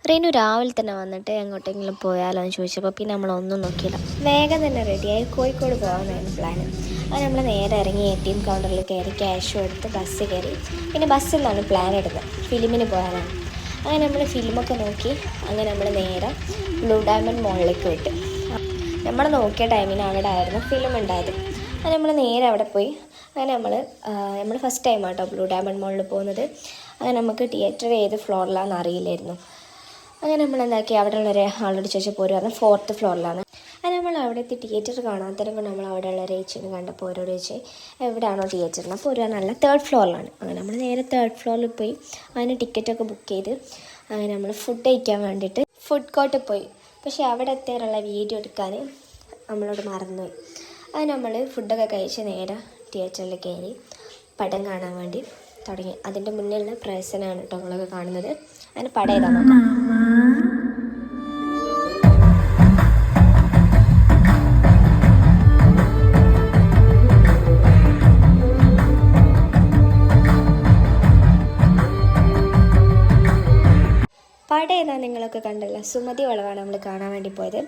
റീനു രാവിലെ തന്നെ വന്നിട്ട് എങ്ങോട്ടെങ്കിലും പോയാലോ എന്ന് ചോദിച്ചപ്പോൾ പിന്നെ നമ്മളൊന്നും നോക്കിയില്ല, വേഗം തന്നെ റെഡിയായി കോഴിക്കോട് പോകാമെന്നായിരുന്നു പ്ലാന്. അങ്ങനെ നമ്മൾ നേരെ ഇറങ്ങി ATM കൗണ്ടറിൽ കയറി ക്യാഷും എടുത്ത് ബസ് കയറി. പിന്നെ ബസ്സിൽ നിന്നാണ് പ്ലാൻ എടുത്തത്, ഫിലിമിന് പോകാനാണ്. അങ്ങനെ നമ്മൾ ഫിലിമൊക്കെ നോക്കി അങ്ങനെ നമ്മൾ നേരെ ബ്ലൂ ഡയമണ്ട് മോളിലേക്ക് വിട്ടു. നമ്മൾ നോക്കിയ ടൈമിന് അവിടെ ആയിരുന്നു ഫിലിം ഉണ്ടായത്. അങ്ങനെ നമ്മൾ നേരെ അവിടെ പോയി. അങ്ങനെ നമ്മൾ ഫസ്റ്റ് ടൈം ആട്ടോ ബ്ലൂ ഡയമണ്ട് മോളിൽ പോകുന്നത്. അങ്ങനെ നമുക്ക് തിയേറ്റർ ഏത് ഫ്ലോറിലാണെന്ന് അറിയില്ലായിരുന്നു. അങ്ങനെ നമ്മൾ എന്താക്കി, അവിടെ ഉള്ളൊരു ആളോട് ചോദിച്ചപ്പോൾ ഒരു പറഞ്ഞാൽ 4th ഫ്ലോറിലാണ്. അങ്ങനെ നമ്മൾ അവിടെ എത്തി തിയേറ്റർ കാണാത്തപ്പോൾ നമ്മൾ അവിടെ ഉള്ള ഏച്ചിനെ കണ്ടപ്പോൾ ഓരോട് ചോദിച്ചു എവിടെയാണോ തിയേറ്ററിന്. അപ്പോൾ ഒരു നല്ല 3rd ഫ്ലോറിലാണ്. അങ്ങനെ നമ്മൾ നേരെ 3rd ഫ്ലോറിൽ പോയി അതിന് ടിക്കറ്റൊക്കെ ബുക്ക് ചെയ്ത് അങ്ങനെ നമ്മൾ ഫുഡ് കഴിക്കാൻ വേണ്ടിയിട്ട് ഫുഡ് കോർട്ടിൽ പോയി. പക്ഷേ അവിടെ എത്തിയാലുള്ള വീഡിയോ എടുക്കാൻ നമ്മളോട് മറന്നുപോയി. അത് നമ്മൾ ഫുഡൊക്കെ കഴിച്ച് നേരെ തിയേറ്ററിൽ കയറി പടം കാണാൻ വേണ്ടി തുടങ്ങി. അതിൻ്റെ മുന്നിലുള്ള പ്രസനാണ് കേട്ടോ നമ്മളൊക്കെ കാണുന്നത്. അങ്ങനെ പടം ഏതാ നോക്കാം. പടം ഏതാ നിങ്ങളൊക്കെ കണ്ടല്ലോ, സുമതി വളവാണ് നമ്മൾ കാണാൻ വേണ്ടി പോയത്.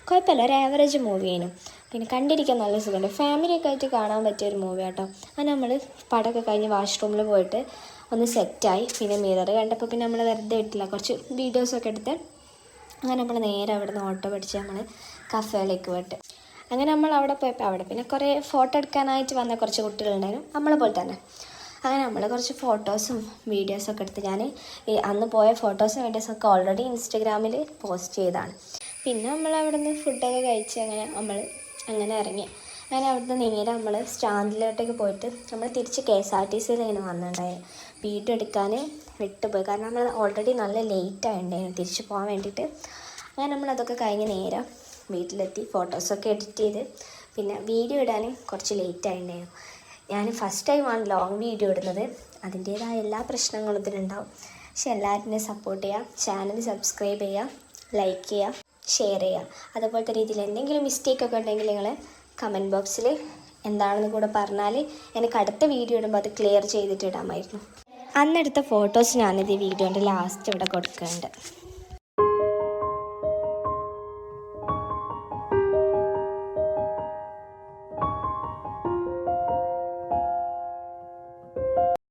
കുഴപ്പമില്ല, ഒരു ആവറേജ് മൂവിയാണ്. പിന്നെ കണ്ടിരിക്കാൻ നല്ല സുഖമുണ്ട്, ഫാമിലിയൊക്കെ ആയിട്ട് കാണാൻ പറ്റിയൊരു മൂവി കേട്ടോ. അത് നമ്മൾ പടമൊക്കെ കഴിഞ്ഞ് വാഷ്റൂമിൽ പോയിട്ട് ഒന്ന് സെറ്റായി. പിന്നെ മിറർ കണ്ടപ്പോൾ പിന്നെ നമ്മൾ വെറുതെ ഇട്ടില്ല, കുറച്ച് വീഡിയോസൊക്കെ എടുത്ത് അങ്ങനെ നമ്മൾ നേരെ അവിടെ നിന്ന് ഓട്ടോ പിടിച്ച് നമ്മൾ കഫേയിലേക്ക് പോയിട്ട് അങ്ങനെ നമ്മൾ അവിടെ പോയപ്പോൾ അവിടെ പിന്നെ കുറേ ഫോട്ടോ എടുക്കാനായിട്ട് വന്ന കുറച്ച് കുട്ടികളുണ്ടായിരുന്നു, നമ്മളെ പോലെ തന്നെ. അങ്ങനെ നമ്മൾ കുറച്ച് ഫോട്ടോസും വീഡിയോസൊക്കെ എടുത്ത് ഞാൻ അന്ന് പോയ ഫോട്ടോസും വീഡിയോസൊക്കെ ഓൾറെഡി ഇൻസ്റ്റഗ്രാമിൽ പോസ്റ്റ് ചെയ്തതാണ്. പിന്നെ നമ്മൾ അവിടെ നിന്ന് ഫുഡൊക്കെ കഴിച്ച് അങ്ങനെ ഇറങ്ങി. അങ്ങനെ അവിടുന്ന് നേരെ നമ്മൾ സ്റ്റാൻഡിലോട്ടേക്ക് പോയിട്ട് നമ്മൾ തിരിച്ച് KSRTCയിൽ ഇങ്ങനെ വന്നിട്ടുണ്ടായി. വീഡിയോ എടുക്കാൻ വിട്ടുപോയി, കാരണം നമ്മൾ ഓൾറെഡി നല്ല ലേറ്റ് ആയിട്ടുണ്ടായിരുന്നു തിരിച്ച് പോകാൻ വേണ്ടിയിട്ട്. അങ്ങനെ നമ്മളതൊക്കെ കഴിഞ്ഞ് നേരെ വീട്ടിലെത്തി ഫോട്ടോസൊക്കെ എഡിറ്റ് ചെയ്ത് പിന്നെ വീഡിയോ ഇടാൻ കുറച്ച് ലേറ്റ് ആയിട്ടുണ്ടായിരുന്നു. ഞാൻ ഫസ്റ്റ് ടൈമാണ് ലോങ് വീഡിയോ ഇടുന്നത്, അതിൻ്റേതായ എല്ലാ പ്രശ്നങ്ങളും ഇതിലുണ്ടാവും. പക്ഷെ എല്ലാവരും സപ്പോർട്ട് ചെയ്യുക, ചാനൽ സബ്സ്ക്രൈബ് ചെയ്യുക, ലൈക്ക് ചെയ്യുക, ഷെയർ ചെയ്യുക. അതുപോലത്തെ രീതിയിൽ എന്തെങ്കിലും മിസ്റ്റേക്കൊക്കെ ഉണ്ടെങ്കിൽ നിങ്ങൾ കമൻറ്റ് ബോക്സിൽ എന്താണെന്ന് കൂടെ പറഞ്ഞാൽ എനിക്ക് അടുത്ത വീഡിയോ ഇടുമ്പോൾ അത് ക്ലിയർ ചെയ്തിട്ട് ഇടാമായിരുന്നു. അന്നെടുത്ത ഫോട്ടോസ് ഞാനിത് വീഡിയോൻ്റെ ലാസ്റ്റ് ഇവിടെ കൊടുക്കുന്നുണ്ട്.